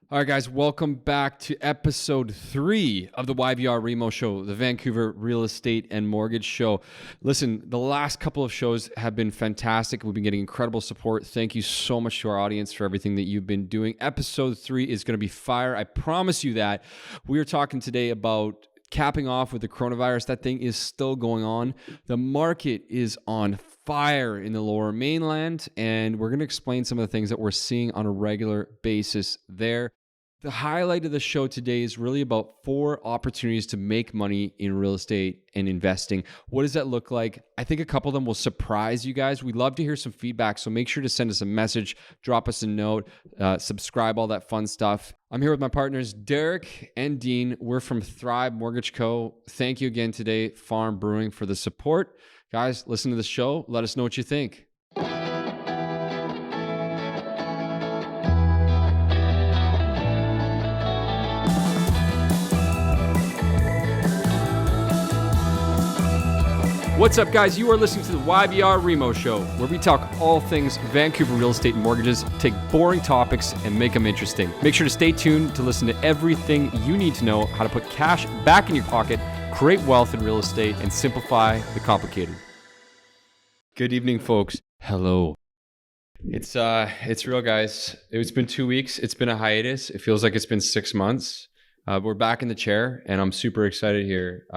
All right, guys, welcome back to episode 3 of the YVR REMO show, the Vancouver Real Estate and Mortgage Show. Listen, the last couple of shows have been fantastic. We've been getting incredible support. Thank you so much to our audience for everything that you've been doing. Episode 3 is going to be fire. I promise you that. We are talking today about capping off with the coronavirus. That thing is still going on. The market is on fire in the Lower Mainland, and we're going to explain some of the things that we're seeing on a regular basis there. The highlight of the show today is really about 4 opportunities to make money in real estate and investing. What does that look like? I think a couple of them will surprise you guys. We'd love to hear some feedback, so make sure to send us a message, drop us a note, subscribe, all that fun stuff. I'm here with my partners, Deryk and Dean. We're from Thrive Mortgage Co. Thank you again today, Farm Brewing, for the support. Guys, listen to the show. Let us know what you think. What's up, guys? You are listening to the YVR REMO show, where we talk all things Vancouver real estate and mortgages, take boring topics and make them interesting. Make sure to stay tuned to listen to everything you need to know how to put cash back in your pocket, create wealth in real estate, and simplify the complicated. Good evening, folks. Hello. It's real, guys. It's been 2 weeks. It's been a hiatus. It feels like it's been 6 months. We're back in the chair, and I'm super excited here.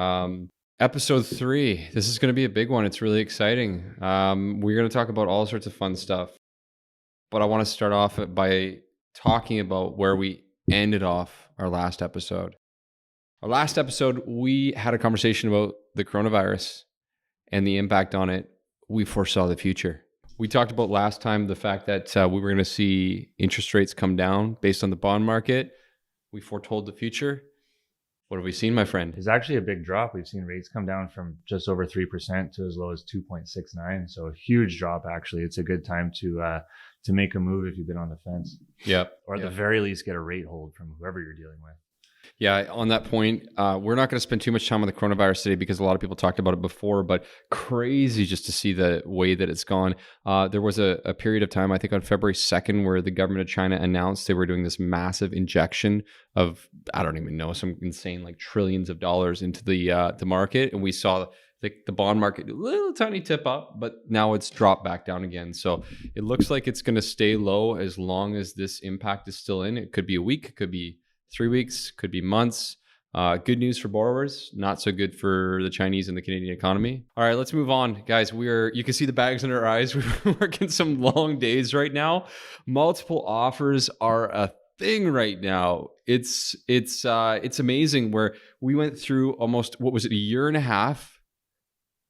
Episode 3, this is going to be a big one. It's really exciting. We're going to talk about all sorts of fun stuff. But I want to start off by talking about where we ended off our last episode. Our last episode, we had a conversation about the coronavirus and the impact on it. We foresaw the future. We talked about last time the fact that we were going to see interest rates come down based on the bond market. We foretold the future. What have we seen, my friend? It's actually a big drop. We've seen rates come down from just over 3% to as low as 2.69. So a huge drop, actually. It's a good time to make a move if you've been on the fence. Yep. Or at the very least, get a rate hold from whoever you're dealing with. Yeah, on that point, we're not going to spend too much time on the coronavirus today because a lot of people talked about it before, but crazy just to see the way that it's gone. There was a period of time, I think on February 2nd, where the government of China announced they were doing this massive injection of, I don't even know, some insane like trillions of dollars into the market. And we saw the bond market a little tiny tip up, but now it's dropped back down again. So it looks like it's going to stay low as long as this impact is still in. It could be a week, it could be 3 weeks, could be months. Good news for borrowers, not so good for the Chinese and the Canadian economy. All right, let's move on, guys. You can see the bags under our eyes. We're working some long days right now. Multiple offers are a thing right now. It's amazing where we went through almost, what was it, a year and a half,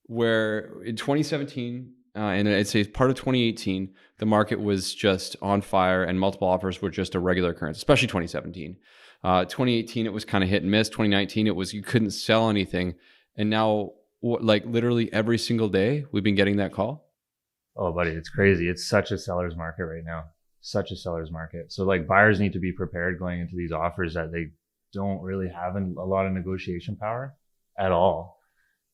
where in 2017 and I'd say part of 2018, the market was just on fire and multiple offers were just a regular occurrence, especially 2017. 2018, it was kind of hit and miss. 2019, it was you couldn't sell anything. And now, like literally every single day, we've been getting that call. Oh, buddy, it's crazy. It's such a seller's market right now. Such a seller's market. So like buyers need to be prepared going into these offers that they don't really have a lot of negotiation power at all.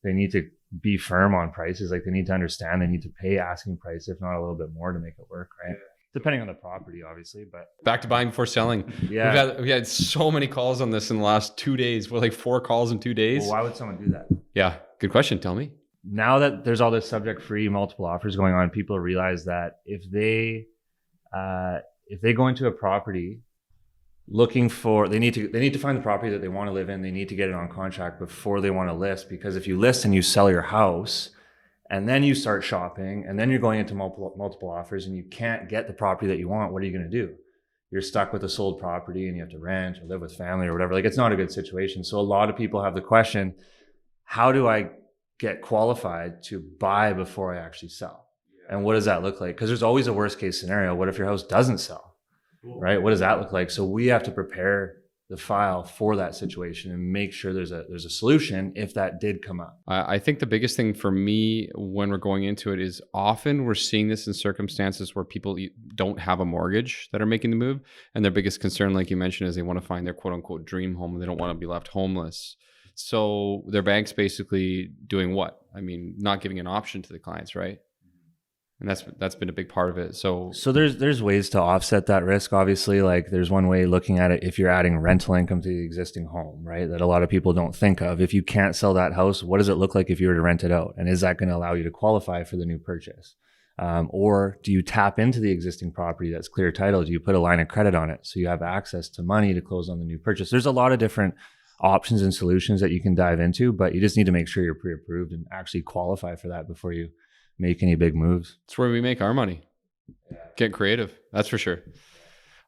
They need to be firm on prices. Like they need to understand they need to pay asking price, if not a little bit more, to make it work, right? Depending on the property, obviously. But back to buying before selling. Yeah, we had so many calls on this in the last 2 days. We're like 4 calls in 2 days. Well, why would someone do that? Yeah, good question. Tell me. Now that there's all this subject-free multiple offers going on, people realize that if they go into a property looking for, they need to find the property that they want to live in. They need to get it on contract before they want to list, because if you list and you sell your house and then you start shopping and then you're going into multiple offers and you can't get the property that you want, what are you going to do? You're stuck with a sold property and you have to rent or live with family or whatever. Like, it's not a good situation. So a lot of people have the question, how do I get qualified to buy before I actually sell? And what does that look like? Because there's always a worst case scenario. What if your house doesn't sell? Right? What does that look like? So we have to prepare the file for that situation and make sure there's a solution if that did come up. I think the biggest thing for me when we're going into it is often we're seeing this in circumstances where people don't have a mortgage that are making the move. And their biggest concern, like you mentioned, is they want to find their quote unquote dream home and they don't want to be left homeless. So their bank's basically doing what? I mean, not giving an option to the clients, right? And that's been a big part of it. So there's ways to offset that risk. Obviously, like there's one way looking at it if you're adding rental income to the existing home, right? That a lot of people don't think of. If you can't sell that house, what does it look like if you were to rent it out? And is that going to allow you to qualify for the new purchase? Or do you tap into the existing property that's clear title? Do you put a line of credit on it so you have access to money to close on the new purchase? There's a lot of different options and solutions that you can dive into, but you just need to make sure you're pre-approved and actually qualify for that before you make any big moves. It's where we make our money. Get creative. That's for sure.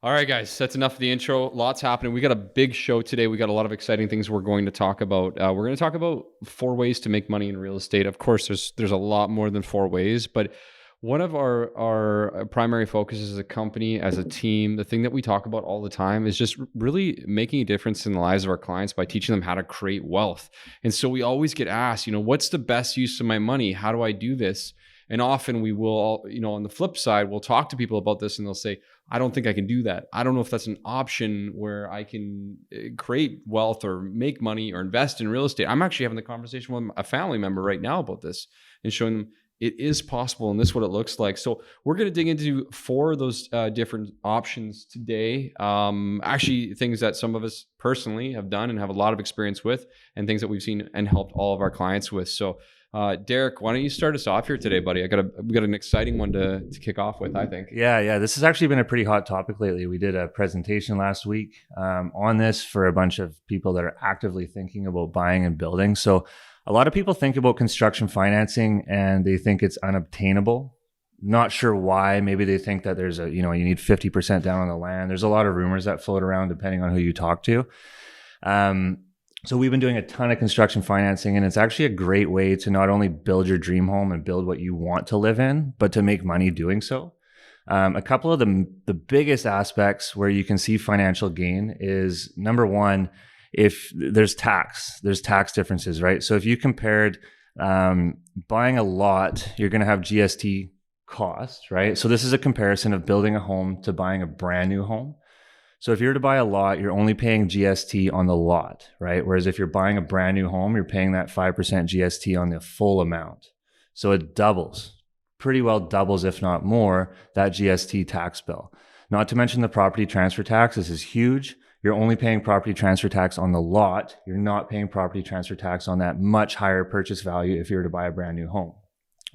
All right, guys, that's enough of the intro. Lots happening. We got a big show today. We got a lot of exciting things we're going to talk about. We're going to talk about 4 ways to make money in real estate. Of course, there's a lot more than 4 ways, but one of our primary focuses as a company, as a team, the thing that we talk about all the time is just really making a difference in the lives of our clients by teaching them how to create wealth. And so we always get asked, what's the best use of my money? How do I do this? And often we will, on the flip side, we'll talk to people about this and they'll say, I don't think I can do that. I don't know if that's an option where I can create wealth or make money or invest in real estate. I'm actually having the conversation with a family member right now about this and showing them it is possible and this is what it looks like. So we're going to dig into 4 of those different options today. Actually, things that some of us personally have done and have a lot of experience with, and things that we've seen and helped all of our clients with. So Deryk, why don't you start us off here today, buddy? We got an exciting one to kick off with, I think. Yeah. This has actually been a pretty hot topic lately. We did a presentation last week on this for a bunch of people that are actively thinking about buying and building. So a lot of people think about construction financing and they think it's unobtainable. Not sure why. Maybe they think that there's you need 50% down on the land. There's a lot of rumors that float around depending on who you talk to. So we've been doing a ton of construction financing, and it's actually a great way to not only build your dream home and build what you want to live in, but to make money doing so. A couple of the biggest aspects where you can see financial gain is, number one, if there's tax differences, right? So if you compared buying a lot, you're going to have GST costs, right? So this is a comparison of building a home to buying a brand new home. So if you were to buy a lot, you're only paying GST on the lot, right? Whereas if you're buying a brand new home, you're paying that 5% GST on the full amount. So it pretty well doubles, if not more, that GST tax bill. Not to mention the property transfer tax. This is huge. You're only paying property transfer tax on the lot. You're not paying property transfer tax on that much higher purchase value if you were to buy a brand new home.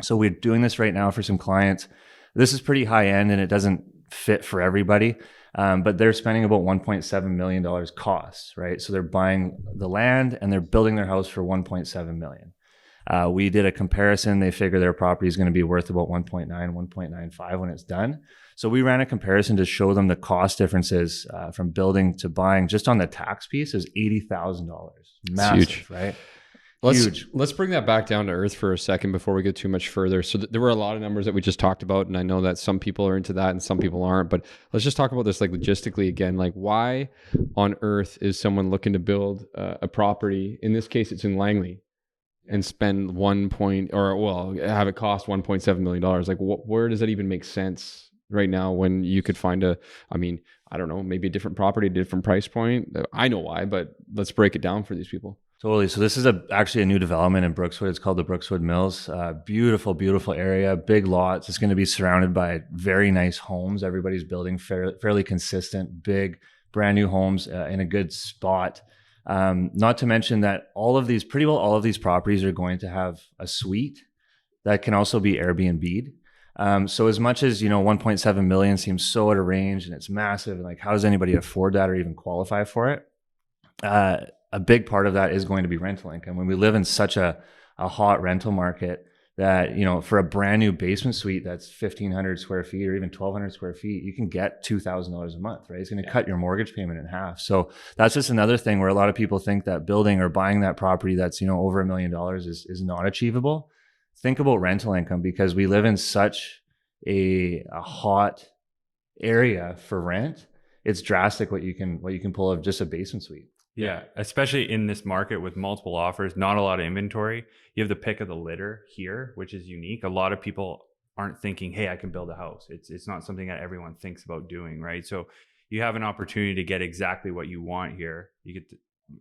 So we're doing this right now for some clients. This is pretty high end and it doesn't fit for everybody. But they're spending about $1.7 million costs, right? So they're buying the land and they're building their house for $1.7 million. We did a comparison. They figure their property is going to be worth about 1.9, 1.95 when it's done. So we ran a comparison to show them the cost differences from building to buying. Just on the tax piece is $80,000. Massive, huge, right? Huge. Let's bring that back down to earth for a second before we get too much further. So there were a lot of numbers that we just talked about, and I know that some people are into that and some people aren't. But let's just talk about this like logistically again. Like, why on earth is someone looking to build a property? In this case, it's in Langley, and spend have it cost $1.7 million. Like, where does that even make sense right now when you could find I don't know, maybe a different property, a different price point? I know why, but let's break it down for these people. Totally. So this is actually a new development in Brookswood. It's called the Brookswood Mills. Beautiful, beautiful area, big lots. It's going to be surrounded by very nice homes. Everybody's building fairly consistent, big, brand new homes in a good spot. Not to mention that all of these properties are going to have a suite that can also be Airbnb'd. So as much as, 1.7 million seems so out of range and it's massive, and like, how does anybody afford that or even qualify for it? A big part of that is going to be rental income. When we live in such a hot rental market that, for a brand new basement suite that's 1,500 square feet or even 1,200 square feet, you can get $2,000 a month, right? It's going to cut your mortgage payment in half. So that's just another thing where a lot of people think that building or buying that property that's, over $1 million is not achievable. Think about rental income, because we live in such a hot area for rent. It's drastic what you can pull of just a basement suite. Yeah, especially in this market with multiple offers, not a lot of inventory. You have the pick of the litter here, which is unique. A lot of people aren't thinking, hey, I can build a house. It's not something that everyone thinks about doing, right? So you have an opportunity to get exactly what you want here. You get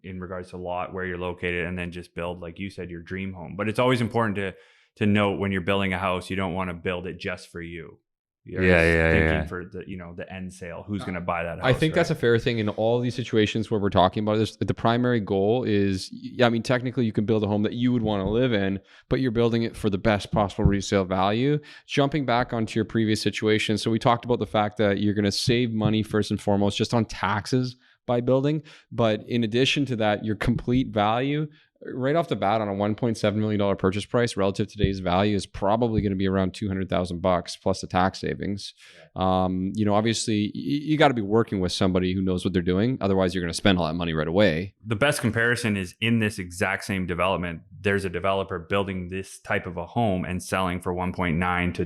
in regards to lot, where you're located, and then just build, like you said, your dream home. But it's always important to note when you're building a house, you don't want to build it just for you. You're thinking for the, you know, the end sale, who's going to buy that house. I think that's a fair thing in all these situations where we're talking about this. The primary goal is, I mean, technically you can build a home that you would want to live in, but you're building it for the best possible resale value. Jumping back onto your previous situation. So we talked about the fact that you're going to save money first and foremost, just on taxes by building. But in addition to that, your complete value right off the bat on a $1.7 million purchase price relative to today's value is probably going to be around $200,000 plus the tax savings. You know, obviously you got to be working with somebody who knows what they're doing. Otherwise you're going to spend all that money right away. The best comparison is in this exact same development. There's a developer building this type of a home and selling for 1.9 to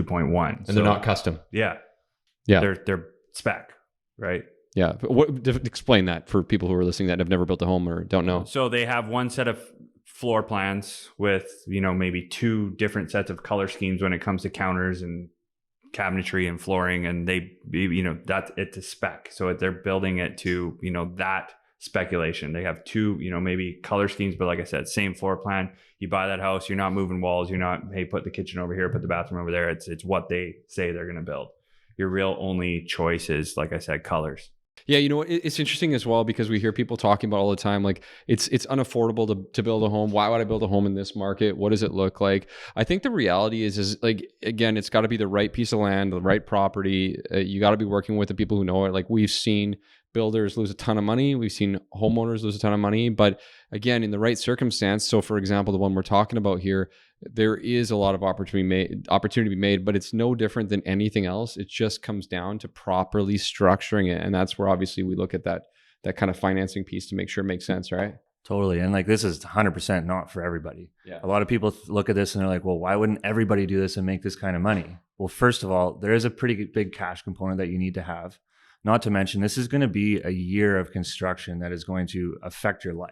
2.1. And they're not custom. Yeah. They're spec, right? Yeah. Explain that for people who are listening that have never built a home or don't know. So they have one set of floor plans with, you know, maybe 2 different sets of color schemes when it comes to counters and cabinetry and flooring. And they, you know, it's a spec. So they're building it to, you know, that speculation. They have 2, you know, maybe color schemes, but like I said, same floor plan. You buy that house, you're not moving walls. You're not, hey, put the kitchen over here, put the bathroom over there. It's what they say they're going to build. Your real only choice is, like I said, colors. Yeah, you know, it's interesting as well because we hear people talking about all the time, like it's unaffordable to build a home. Why would I build a home in this market? What does it look like? I think the reality is like, again, it's got to be the right piece of land, the right property. You got to be working with the people who know it. Like we've seen builders lose a ton of money. We've seen homeowners lose a ton of money, but again, in the right circumstance. So for example, the one we're talking about here, there is a lot of opportunity to be made, but it's no different than anything else. It just comes down to properly structuring it. And that's where obviously we look at that kind of financing piece to make sure it makes sense, right? Totally. And like, this is 100% not for everybody. Yeah. A lot of people look at this and they're like, well, why wouldn't everybody do this and make this kind of money? Well, first of all, there is a pretty big cash component that you need to have. Not to mention, this is going to be a year of construction that is going to affect your life.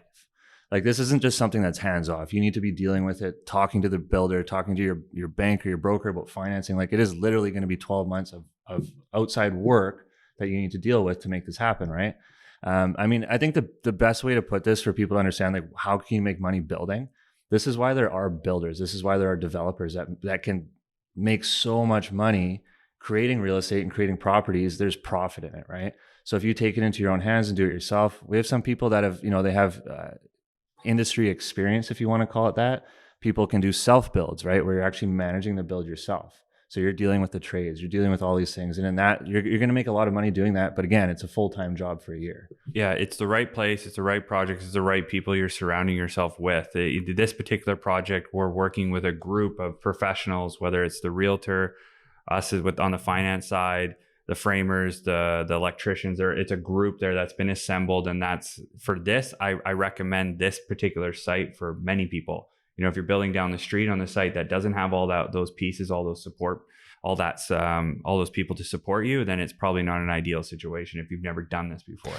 Like, this isn't just something that's hands off. You need to be dealing with it, talking to the builder, talking to your bank or your broker about financing. Like, it is literally going to be 12 months of outside work that you need to deal with to make this happen, right? I mean, I think the best way to put this for people to understand, like, how can you make money building? This is why there are builders. This is why there are developers that can make so much money creating real estate and creating properties. There's profit in it, right? So if you take it into your own hands and do it yourself, we have some people that have, you know, they have industry experience, if you want to call it that. People can do self builds, right? Where you're actually managing the build yourself. So you're dealing with the trades, you're dealing with all these things. And in that, you're going to make a lot of money doing that. But again, it's a full-time job for a year. Yeah, it's the right place. It's the right project. It's the right people you're surrounding yourself with. This particular project, we're working with a group of professionals, whether it's the realtor, us on the finance side, the framers, the electricians. It's a group there that's been assembled. And that's for this, I recommend this particular site for many people. You know, if you're building down the street on the site that doesn't have all those pieces, all those support, all those people to support you, then it's probably not an ideal situation if you've never done this before.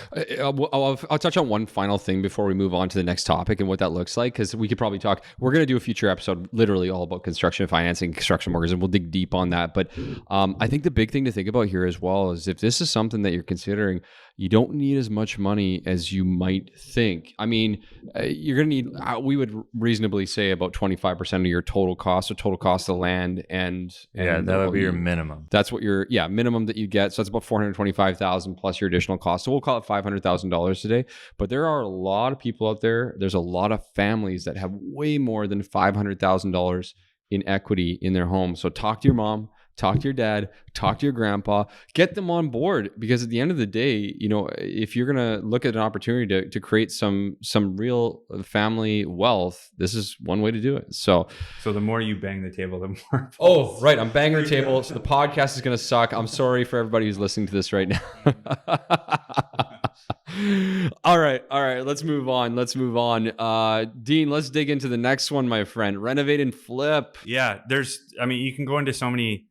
I'll touch on one final thing before we move on to the next topic and what that looks like, because we could probably talk. We're going to do a future episode literally all about construction financing, construction mortgages, and we'll dig deep on that. But I think the big thing to think about here as well is if this is something that you're considering, you don't need as much money as you might think. I mean, you're going to need, we would reasonably say about 25% of your total cost, or total cost of land. And yeah, that would be your minimum. That's what your, minimum that you get. So that's about $425,000 plus your additional cost. So we'll call it $500,000 today. But there are a lot of people out there. There's a lot of families that have way more than $500,000 in equity in their home. So talk to your mom, talk to your dad, talk to your grandpa, get them on board, because at the end of the day, you know, if you're going to look at an opportunity to create some real family wealth, this is one way to do it. So the more you bang the table, the more. Oh, right. I'm banging the table. So the podcast is going to suck. I'm sorry for everybody who's listening to this right now. All right. Let's move on. Dean, let's dig into the next one, my friend. Renovate and flip. Yeah. You can go into so many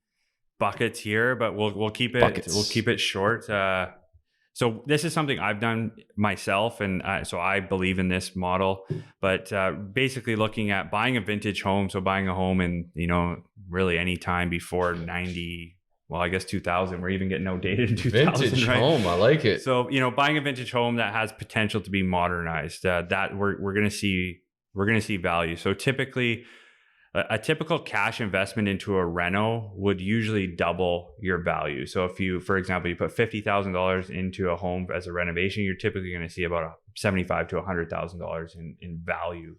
buckets here, but we'll keep it short. So this is something I've done myself, and so I believe in this model. But basically, looking at buying a vintage home, so buying a home in, you know, really any time before 90. Well, I guess 2000. We're even getting outdated in 2000. Vintage right? home, I like it. So, you know, buying a vintage home that has potential to be modernized, that we're going to see value. So typically, A typical cash investment into a reno would usually double your value. So if you, for example, you put $50,000 into a home as a renovation, you're typically going to see about $75,000 to $100,000 in value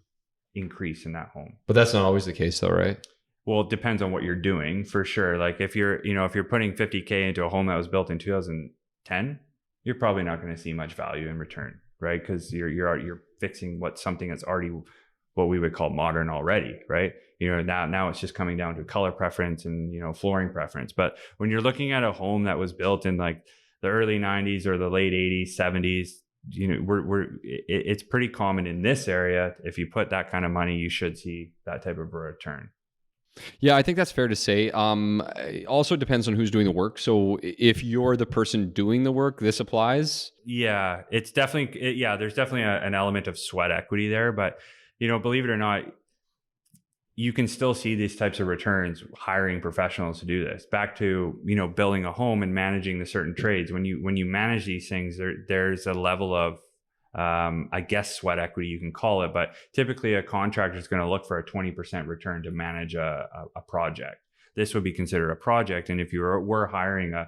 increase in that home. But that's not always the case though, right? Well, it depends on what you're doing for sure. Like if you're putting $50,000 into a home that was built in 2010, you're probably not going to see much value in return, right? Because you're fixing something that's already what we would call modern already, right? Now it's just coming down to color preference and flooring preference. But when you're looking at a home that was built in like the early 90s or the late 80s, 70s, it's pretty common in this area. If you put that kind of money, you should see that type of a return. Yeah, I think that's fair to say. It also depends on who's doing the work. So if you're the person doing the work, this applies. Yeah, it's definitely, there's definitely an element of sweat equity there. But, believe it or not, you can still see these types of returns hiring professionals to do this. Back to, building a home and managing the certain trades. When you manage these things, there's a level of, I guess, sweat equity, you can call it, but typically a contractor is going to look for a 20% return to manage a project. This would be considered a project. And if you were hiring a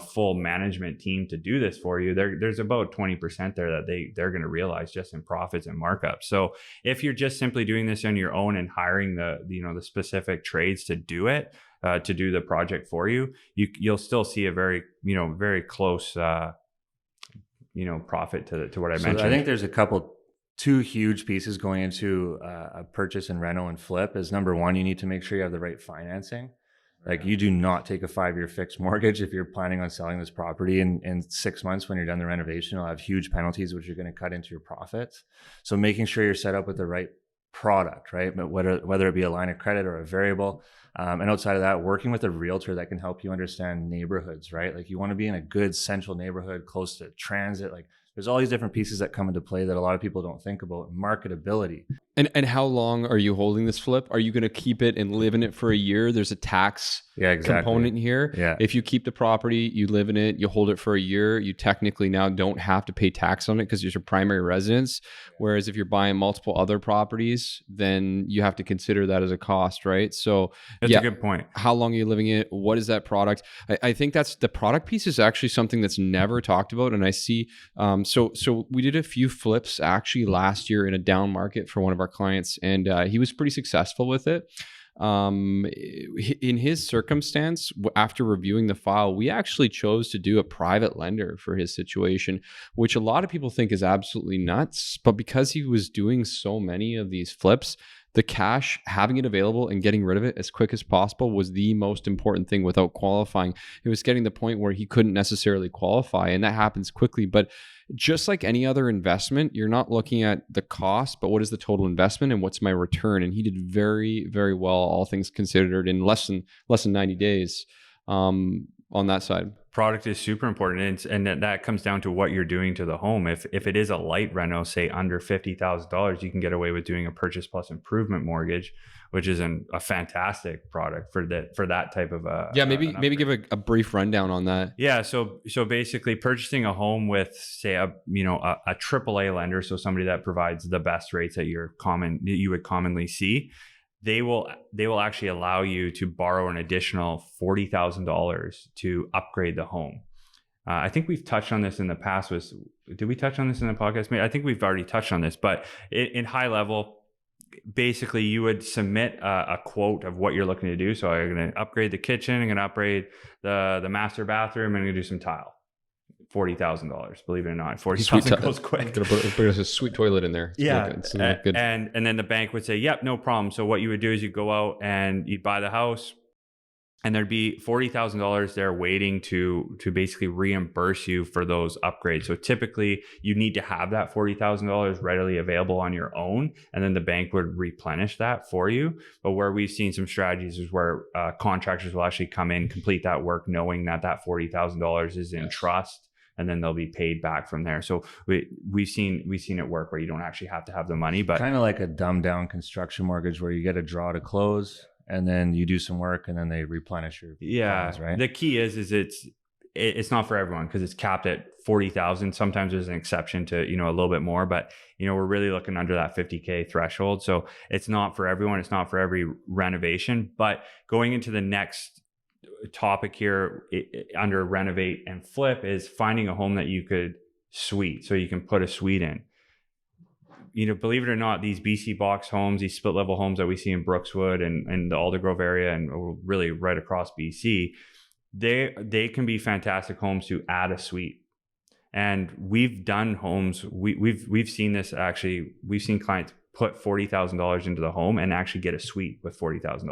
full management team to do this for you, there's about 20% there that they're going to realize just in profits and markups. So if you're just simply doing this on your own and hiring the specific trades to do it, to do the project for you, you'll still see a very, very close, profit to what I mentioned. I think there's two huge pieces going into a purchase and reno and flip. Is number one, you need to make sure you have the right financing. Like you do not take a 5-year fixed mortgage if you're planning on selling this property in 6 months. When you're done the renovation, you'll have huge penalties, which you're going to cut into your profits. So making sure you're set up with the right product, right? But whether it be a line of credit or a variable. And outside of that, working with a realtor that can help you understand neighborhoods, right? Like you want to be in a good central neighborhood close to transit. Like there's all these different pieces that come into play that a lot of people don't think about. Marketability. And how long are you holding this flip? Are you going to keep it and live in it for a year? There's a tax component here. Yeah. If you keep the property, you live in it, you hold it for a year, you technically now don't have to pay tax on it because it's your primary residence. Whereas if you're buying multiple other properties, then you have to consider that as a cost, right? So that's a good point. How long are you living in it? What is that product? I think that's the product piece is actually something that's never talked about. And I see, so we did a few flips actually last year in a down market for one of our clients, and he was pretty successful with it. In his circumstance, after reviewing the file, we actually chose to do a private lender for his situation, which a lot of people think is absolutely nuts. But because he was doing so many of these flips, the cash, having it available and getting rid of it as quick as possible was the most important thing without qualifying. It was getting to the point where he couldn't necessarily qualify, and that happens quickly. But just like any other investment, you're not looking at the cost, but what is the total investment and what's my return? And he did very, very well, all things considered, in less than 90 days on that side. Product is super important, and that comes down to what you're doing to the home. If it is a light reno, say under $50,000, you can get away with doing a purchase plus improvement mortgage, which is a fantastic product for that type of maybe give a brief rundown on that. Yeah, so basically purchasing a home with, say, a AAA lender, so somebody that provides the best rates that you would commonly see. They will actually allow you to borrow an additional $40,000 to upgrade the home. I think we've touched on this in the past. Did we touch on this in the podcast? I think we've already touched on this, but in high level, basically you would submit a quote of what you're looking to do. So I'm going to upgrade the kitchen. I'm going to upgrade the master bathroom. I'm going to do some tile. $40,000, believe it or not. $40,000 goes quick. Gonna put a sweet toilet in there. It's good. And then the bank would say, "Yep, no problem." So what you would do is you go out and you'd buy the house, and there'd be $40,000 there waiting to basically reimburse you for those upgrades. So typically, you need to have that $40,000 readily available on your own, and then the bank would replenish that for you. But where we've seen some strategies is where contractors will actually come in, complete that work, knowing that $40,000 is in trust. And then they'll be paid back from there. So we've seen it work where you don't actually have to have the money, but kind of like a dumbed down construction mortgage where you get a draw to close and then you do some work and then they replenish your funds, right? The key is it's not for everyone because it's capped at 40,000. Sometimes there's an exception to, a little bit more, but we're really looking under that 50K threshold. So it's not for everyone. It's not for every renovation. But going into the next topic here under renovate and flip is finding a home that you could suite, so you can put a suite in. Believe it or not, these BC box homes, these split level homes that we see in Brookswood and the Aldergrove area and really right across BC, they can be fantastic homes to add a suite. And we've done homes, we've seen this actually. We've seen clients put $40,000 into the home and actually get a suite with $40,000.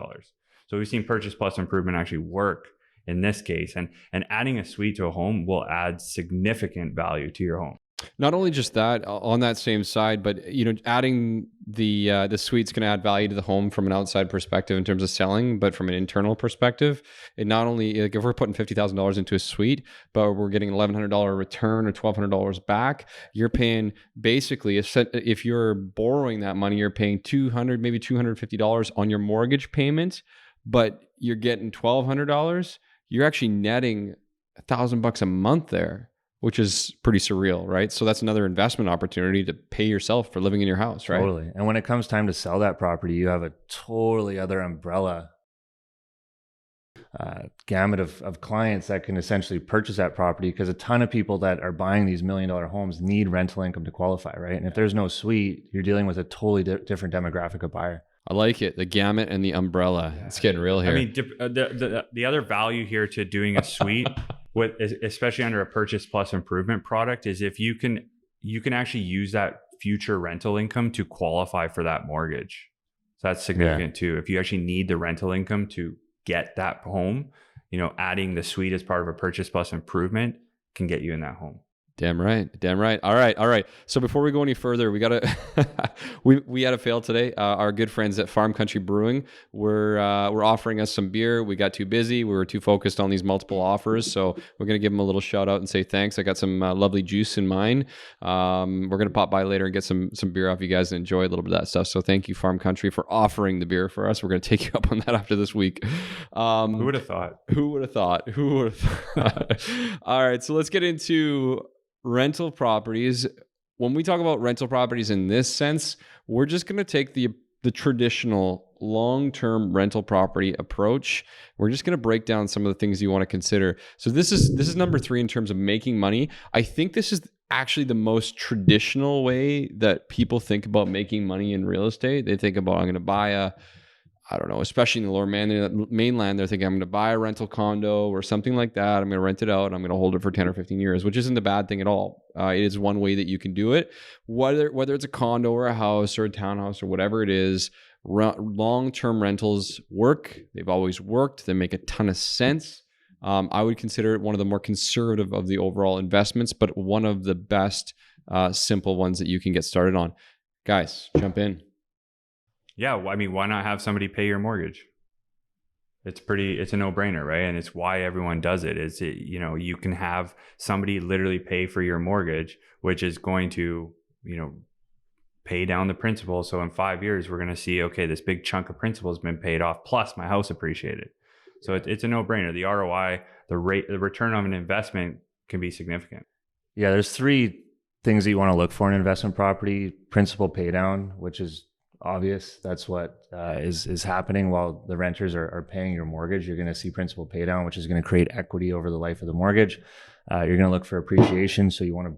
So we've seen purchase plus improvement actually work in this case, and adding a suite to a home will add significant value to your home. Not only just that, on that same side, but adding the suite's going to add value to the home from an outside perspective in terms of selling, but from an internal perspective, it not only, like, if we're putting $50,000 into a suite, but we're getting $1,100 return or $1,200 back, you're paying basically, if you're borrowing that money, you're paying $200, maybe $250 on your mortgage payment, but you're getting $1,200. You're actually netting $1,000 a month there, which is pretty surreal, right? So that's another investment opportunity to pay yourself for living in your house, right? Totally. And when it comes time to sell that property, you have a totally other umbrella gamut of clients that can essentially purchase that property, because a ton of people that are buying these $1 million homes need rental income to qualify, right? And if there's no suite, you're dealing with a totally different demographic of buyer. I like it. The gamut and the umbrella. Yeah. It's getting real here. I mean, the other value here to doing a suite, especially under a purchase plus improvement product, is if you can actually use that future rental income to qualify for that mortgage. So that's significant too. If you actually need the rental income to get that home, adding the suite as part of a purchase plus improvement can get you in that home. Damn right. All right. So before we go any further, we gotta we had a fail today. Our good friends at Farm Country Brewing were offering us some beer. We got too busy. We were too focused on these multiple offers. So we're gonna give them a little shout out and say thanks. I got some lovely juice in mine. We're gonna pop by later and get some beer off you guys and enjoy a little bit of that stuff. So thank you, Farm Country, for offering the beer for us. We're gonna take you up on that after this week. Who would have thought? All right. So let's get into rental properties. When we talk about rental properties in this sense, we're just going to take the traditional long-term rental property approach. We're just going to break down some of the things you want to consider. So this is number 3 in terms of making money. I think this is actually the most traditional way that people think about making money in real estate. They think about, I'm going to buy especially in the lower mainland, they're thinking I'm going to buy a rental condo or something like that. I'm going to rent it out and I'm going to hold it for 10 or 15 years, which isn't a bad thing at all. It is one way that you can do it. Whether it's a condo or a house or a townhouse or whatever it is, long-term rentals work. They've always worked. They make a ton of sense. I would consider it one of the more conservative of the overall investments, but one of the best simple ones that you can get started on. Guys, jump in. Yeah, I mean, why not have somebody pay your mortgage? It's a no-brainer, right? And it's why everyone does it. You can have somebody literally pay for your mortgage, which is going to, pay down the principal. So in 5 years, we're going to see, okay, this big chunk of principal has been paid off, plus my house appreciated. So it's a no-brainer. The ROI, the return on an investment can be significant. Yeah, there's 3 things that you want to look for in an investment property. Principal pay down, which is obvious. That's what is happening while the renters are paying your mortgage. You're going to see principal pay down, which is going to create equity over the life of the mortgage. You're going to look for appreciation. So you want to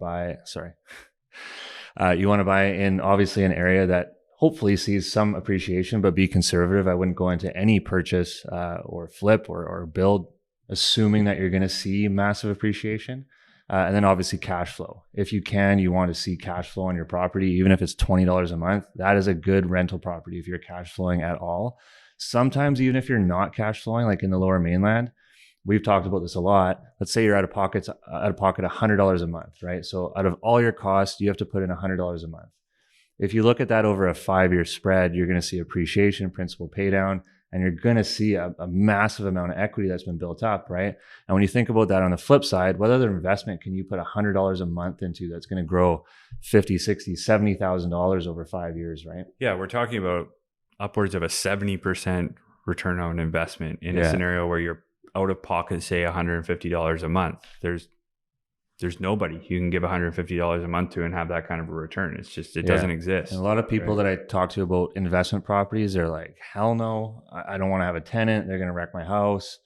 buy in obviously an area that hopefully sees some appreciation, but be conservative. I wouldn't go into any purchase or flip or build assuming that you're going to see massive appreciation. And then obviously cash flow. If you want to see cash flow on your property, even if it's $20 a month, that is a good rental property if you're cash flowing at all. Sometimes even if you're not cash flowing, like in the lower mainland, we've talked about this a lot. Let's say you're out of pocket $100 a month, right? So out of all your costs, you have to put in $100 a month. If you look at that over a 5-year spread, you're going to see appreciation, principal pay down, and you're going to see a massive amount of equity that's been built up, right? And when you think about that on the flip side, what other investment can you put $100 a month into that's going to grow $50,000, $60,000, $70,000 over 5 years, right? Yeah, we're talking about upwards of a 70% return on investment in a scenario where you're out of pocket, say $150 a month. There's nobody you can give $150 a month to and have that kind of a return. It's just, it doesn't exist. And a lot of people that I talk to about investment properties, they're like, hell no, I don't want to have a tenant. They're going to wreck my house.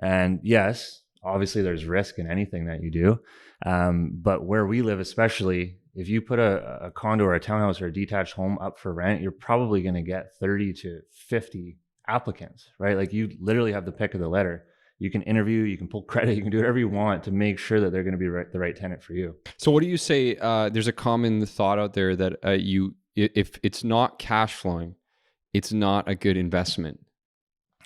And yes, obviously there's risk in anything that you do. But where we live, especially, if you put a condo or a townhouse or a detached home up for rent, you're probably going to get 30 to 50 applicants, right? Like you literally have the pick of the litter. You can interview, you can pull credit, you can do whatever you want to make sure that they're going to be the right tenant for you. So what do you say? There's a common thought out there that if it's not cash flowing, it's not a good investment.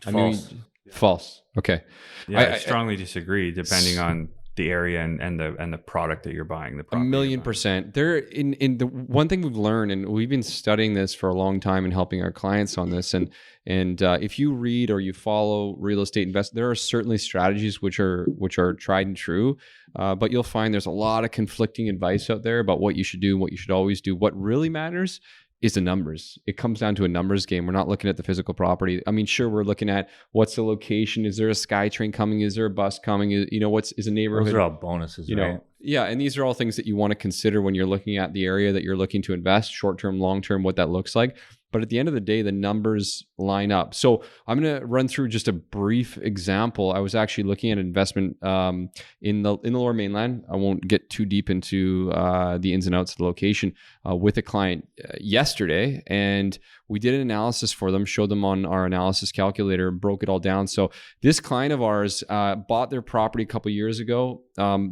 False. False. Okay. Yeah, I strongly disagree, depending on the area and the product that you're buying. The property 1,000,000%. There in the one thing we've learned, and we've been studying this for a long time and helping our clients on this. And if you read or you follow real estate invest, there are certainly strategies which are tried and true. But you'll find there's a lot of conflicting advice out there about what you should do, what you should always do. What really matters is the numbers. It comes down to a numbers game. We're not looking at the physical property. I mean, sure, we're looking at what's the location. Is there a SkyTrain coming? Is there a bus coming? Is a neighborhood? Those are all bonuses, right? Yeah, and these are all things that you want to consider when you're looking at the area that you're looking to invest, short-term, long-term, what that looks like. But at the end of the day, the numbers line up. So I'm going to run through just a brief example. I was actually looking at investment in the Lower Mainland. I won't get too deep into the ins and outs of the location with a client yesterday, and we did an analysis for them, showed them on our analysis calculator, broke it all down. So this client of ours bought their property a couple years ago.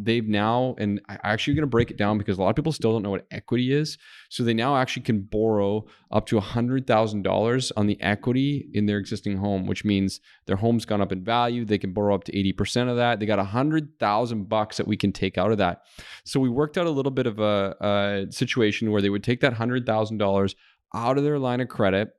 They've now, and I'm actually going to break it down because a lot of people still don't know what equity is. So they now actually can borrow up to $100,000 on the equity in their existing home, which means their home's gone up in value. They can borrow up to 80% of that. They got $100,000 that we can take out of that. So we worked out a little bit of a situation where they would take that $100,000 out of their line of credit.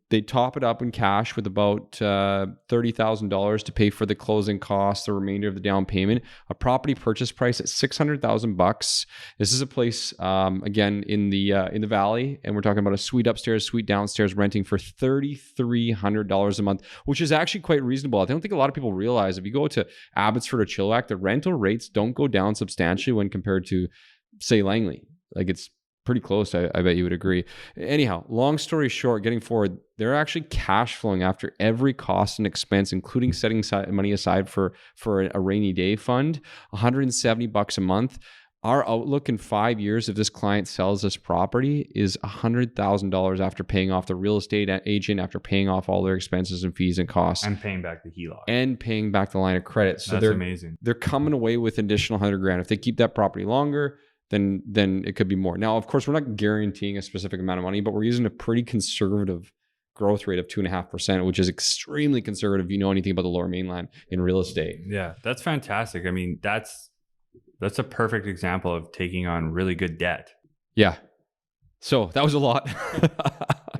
They top it up in cash with about $30,000 to pay for the closing costs, the remainder of the down payment. A property purchase price at $600,000. This is a place again in the valley, and we're talking about a suite upstairs, suite downstairs, renting for $3,300 a month, which is actually quite reasonable. I don't think a lot of people realize if you go to Abbotsford or Chilliwack, the rental rates don't go down substantially when compared to, say, Langley. Like it's pretty close. I bet you would agree. Anyhow, long story short, getting forward, they're actually cash flowing after every cost and expense, including setting money aside for a rainy day fund, $170 a month. Our outlook in 5 years, if this client sells this property, is $100,000 after paying off the real estate agent, after paying off all their expenses and fees and costs, and paying back the HELOC, and paying back the line of credit. So that's amazing. They're coming away with an additional $100,000 if they keep that property longer. Then it could be more. Now, of course, we're not guaranteeing a specific amount of money, but we're using a pretty conservative growth rate of 2.5%, which is extremely conservative if you know anything about the Lower Mainland in real estate. Yeah, that's fantastic. I mean, that's a perfect example of taking on really good debt. Yeah. So that was a lot.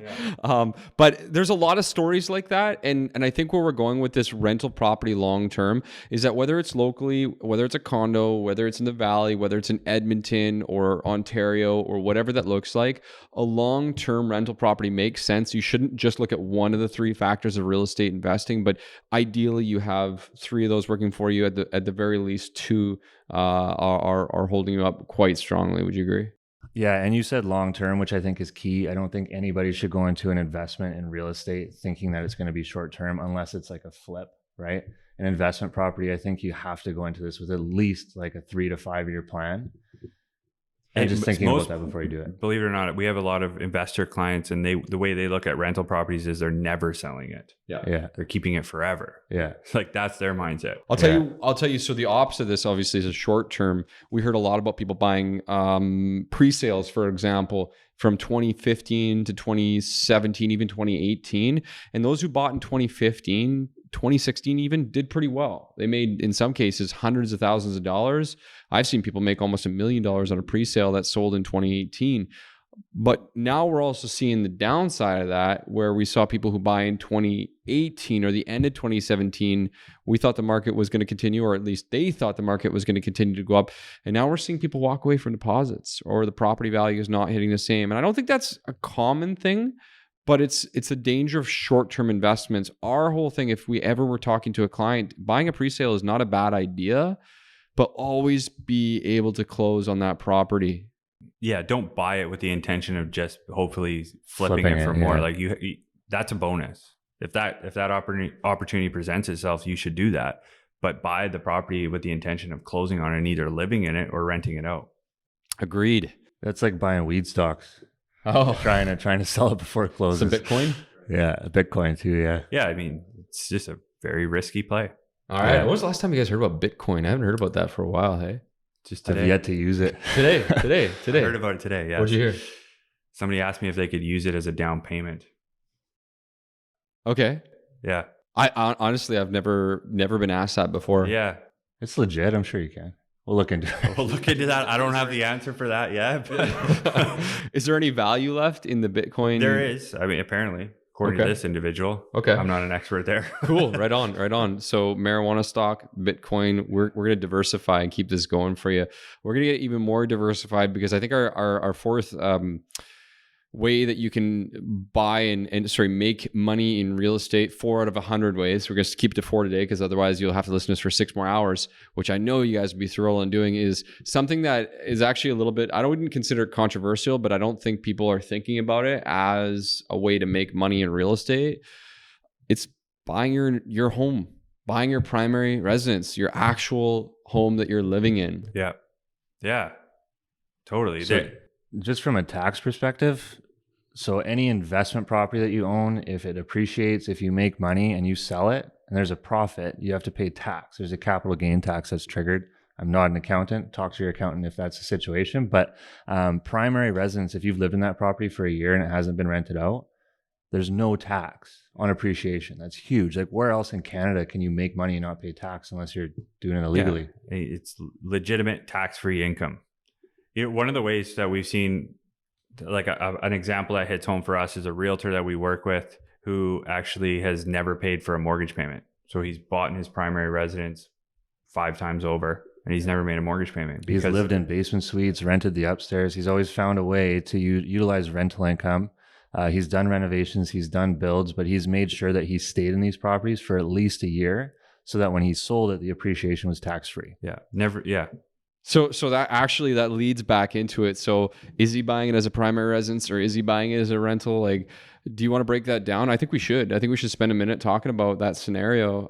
Yeah. But there's a lot of stories like that. And I think where we're going with this rental property long-term is that whether it's locally, whether it's a condo, whether it's in the valley, whether it's in Edmonton or Ontario or whatever that looks like, a long-term rental property makes sense. You shouldn't just look at one of the three factors of real estate investing, but ideally you have three of those working for you. At the very least, two are holding you up quite strongly. Would you agree? Yeah, and you said long-term, which I think is key. I don't think anybody should go into an investment in real estate thinking that it's going to be short-term unless it's like a flip, right? An investment property, I think you have to go into this with at least like a 3 to 5 year plan. And just thinking about that before you do it. Believe it or not, we have a lot of investor clients, and the way they look at rental properties is they're never selling it. Yeah. They're keeping it forever. Yeah. Like that's their mindset. I'll tell you. So the opposite of this obviously is a short term. We heard a lot about people buying pre-sales, for example, from 2015 to 2017, even 2018. And those who bought in 2015, 2016 even, did pretty well. They made, in some cases, hundreds of thousands of dollars. I've seen people make almost $1 million on a pre-sale that sold in 2018. But now we're also seeing the downside of that, where we saw people who buy in 2018 or the end of 2017. We thought the market was going to continue, or at least they thought the market was going to continue to go up. And now we're seeing people walk away from deposits, or the property value is not hitting the same. And I don't think that's a common thing, But it's a danger of short-term investments. Our whole thing, if we ever were talking to a client, buying a pre-sale is not a bad idea, but always be able to close on that property. Yeah, don't buy it with the intention of just hopefully flipping it for more. Like you, that's a bonus. If that opportunity presents itself, you should do that. But buy the property with the intention of closing on it and either living in it or renting it out. Agreed. That's like buying weed stocks. Oh, Trying to sell it before it closes. some Bitcoin. Yeah, Bitcoin too. Yeah. Yeah, I mean, it's just a very risky play. All right. When was the last time you guys heard about Bitcoin? I haven't heard about that for a while. Hey, Just today. I've yet to use it. today. I heard about it today. Yeah. What'd you hear? Somebody asked me if they could use it as a down payment. Okay. Yeah. I honestly, I've never been asked that before. Yeah. It's legit. I'm sure you can. We'll look into it. We'll look into that. I don't have the answer for that yet. But Is there any value left in the Bitcoin? there is. I mean, apparently, according to this individual. Okay. I'm not an expert there. Cool. Right on. So marijuana stock, Bitcoin, we're going to diversify and keep this going for you. We're going to get even more diversified because I think our fourth way that you can buy and make money in real estate, 4 out of 100 ways. We're going to keep it to 4 today because otherwise you'll have to listen to us for 6 more hours, which I know you guys would be thrilled on doing, is something that is actually a little bit, I wouldn't consider it controversial, but I don't think people are thinking about it as a way to make money in real estate. It's buying your home, buying your primary residence, your actual home that you're living in. Yeah. Yeah. Totally. So, just from a tax perspective, so any investment property that you own, if it appreciates, if you make money and you sell it and there's a profit, you have to pay tax. There's a capital gain tax that's triggered. I'm not an accountant. Talk to your accountant if that's the situation. But primary residence, if you've lived in that property for a year and it hasn't been rented out, there's no tax on appreciation. That's huge. Like, where else in Canada can you make money and not pay tax unless you're doing it illegally? Yeah. It's legitimate tax-free income. One of the ways that we've seen, like an example that hits home for us, is a realtor that we work with who actually has never paid for a mortgage payment. So he's bought in his primary residence 5 times over and he's never made a mortgage payment. He's lived in basement suites, rented the upstairs. He's always found a way to utilize rental income. He's done renovations, he's done builds, but he's made sure that he stayed in these properties for at least a year so that when he sold it, the appreciation was tax-free. Yeah. Never. Yeah. So that leads back into it. So is he buying it as a primary residence or is he buying it as a rental? Like, do you want to break that down? I think we should. I think we should spend a minute talking about that scenario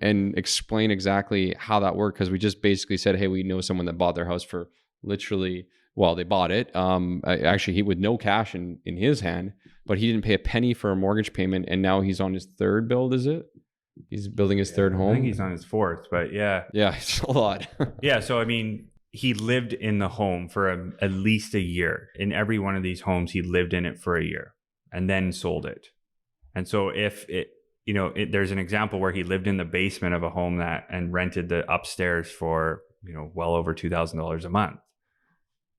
and explain exactly how that worked. Because we just basically said, hey, we know someone that bought their house for literally, well, they bought it. Actually, he with no cash in his hand, but he didn't pay a penny for a mortgage payment. And now he's on his 3rd build, is it? He's building his 3rd home. I think he's on his 4th, but yeah. Yeah, it's a lot. Yeah. So, I mean, he lived in the home for at least a year. In every one of these homes, he lived in it for a year and then sold it. And so if there's an example where he lived in the basement of a home and rented the upstairs for, well over $2,000 a month.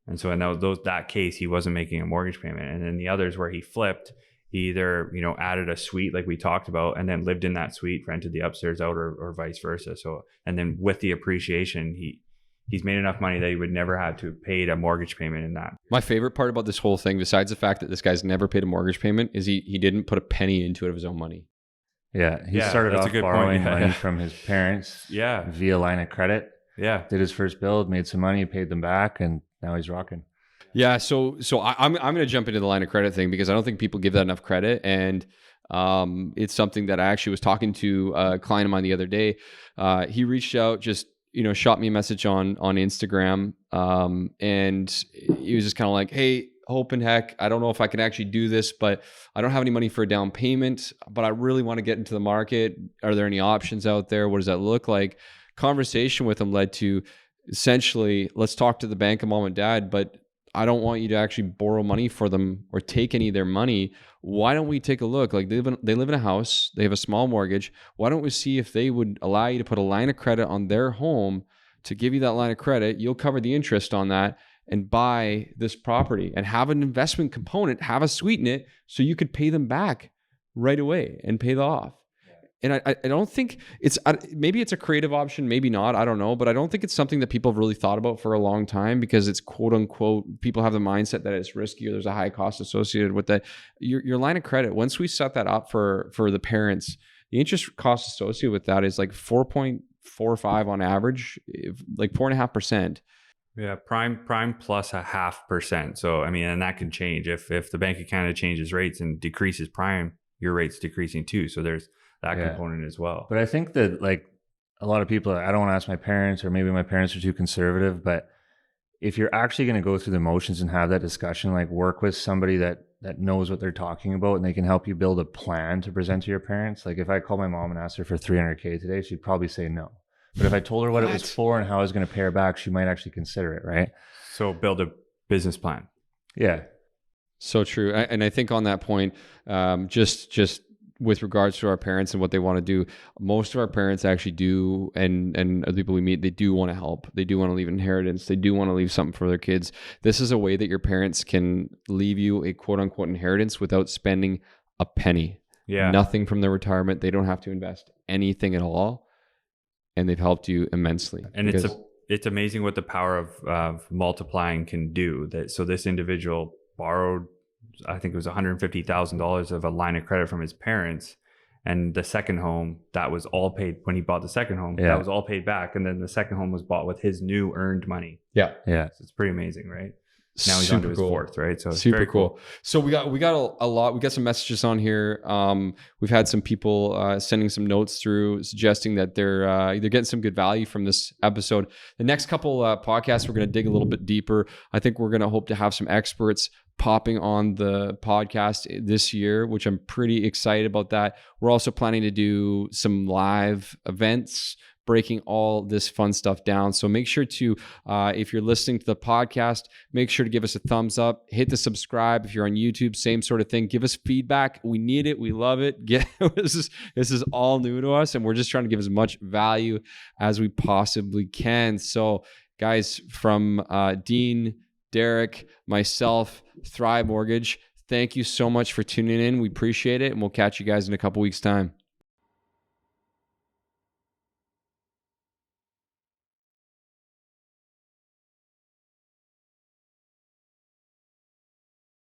And so in that case, he wasn't making a mortgage payment. And then the others where he flipped, he either, added a suite like we talked about and then lived in that suite, rented the upstairs out or vice versa. So, and then with the appreciation, he's made enough money that he would never have to pay a mortgage payment in that. My favorite part about this whole thing, besides the fact that this guy's never paid a mortgage payment, is he didn't put a penny into it of his own money. Yeah. He started off borrowing money from his parents via line of credit. Yeah. Did his first build, made some money, paid them back, and now he's rocking. Yeah, so I'm going to jump into the line of credit thing because I don't think people give that enough credit, and it's something that I actually was talking to a client of mine the other day. He reached out, just shot me a message on Instagram, and he was just kind of like, "Hey, Hope and Heck, I don't know if I can actually do this, but I don't have any money for a down payment, but I really want to get into the market. Are there any options out there? What does that look like?" Conversation with him led to essentially, let's talk to the bank of mom and dad, but I don't want you to actually borrow money for them or take any of their money. Why don't we take a look? Like they live in a house, they have a small mortgage. Why don't we see if they would allow you to put a line of credit on their home to give you that line of credit? You'll cover the interest on that and buy this property and have an investment component, have a suite in it so you could pay them back right away and pay that off. And I don't think it's, maybe it's a creative option, maybe not, I don't know, but I don't think it's something that people have really thought about for a long time, because it's quote unquote, people have the mindset that it's risky or there's a high cost associated with that. Your line of credit, once we set that up for the parents, the interest cost associated with that is like 4.45 on average, like 4.5%. Yeah, prime plus 0.5%. So I mean, and that can change if the Bank of Canada changes rates and decreases prime, your rate's decreasing too. So there's that component as well. But I think that like a lot of people, I don't want to ask my parents, or maybe my parents are too conservative, but if you're actually going to go through the motions and have that discussion, like work with somebody that knows what they're talking about, and they can help you build a plan to present to your parents. Like if I call my mom and asked her for $300K today, she'd probably say no. But if I told her what it was for and how I was going to pay her back, she might actually consider it, right? So build a business plan. Yeah. So true. And I think on that point, just with regards to our parents and what they want to do, most of our parents actually do, and other people we meet, they do want to help. They do want to leave inheritance. They do want to leave something for their kids. This is a way that your parents can leave you a quote unquote inheritance without spending a penny. Yeah. Nothing from their retirement. They don't have to invest anything at all. And they've helped you immensely. And it's amazing what the power of multiplying can do. So this individual borrowed, I think it was $150,000 of a line of credit from his parents, and the second home, that was all paid when he bought the second home. That was all paid back, and then the second home was bought with his new earned money. Yeah. So it's pretty amazing, right? Now he's on to his fourth, right? So it's super very cool. So we got a lot. We got some messages on here. We've had some people sending some notes through, suggesting that they're getting some good value from this episode. The next couple podcasts, we're going to dig a little bit deeper. I think we're going to hope to have some experts popping on the podcast this year, which I'm pretty excited about that. We're also planning to do some live events, breaking all this fun stuff down. So make sure to, if you're listening to the podcast, make sure to give us a thumbs up, hit the subscribe. If you're on YouTube, same sort of thing. Give us feedback. We need it. We love it. This is all new to us, and we're just trying to give as much value as we possibly can. So guys, from Dean, Deryk, myself, Thrive Mortgage, thank you so much for tuning in. We appreciate it, and we'll catch you guys in a couple weeks' time.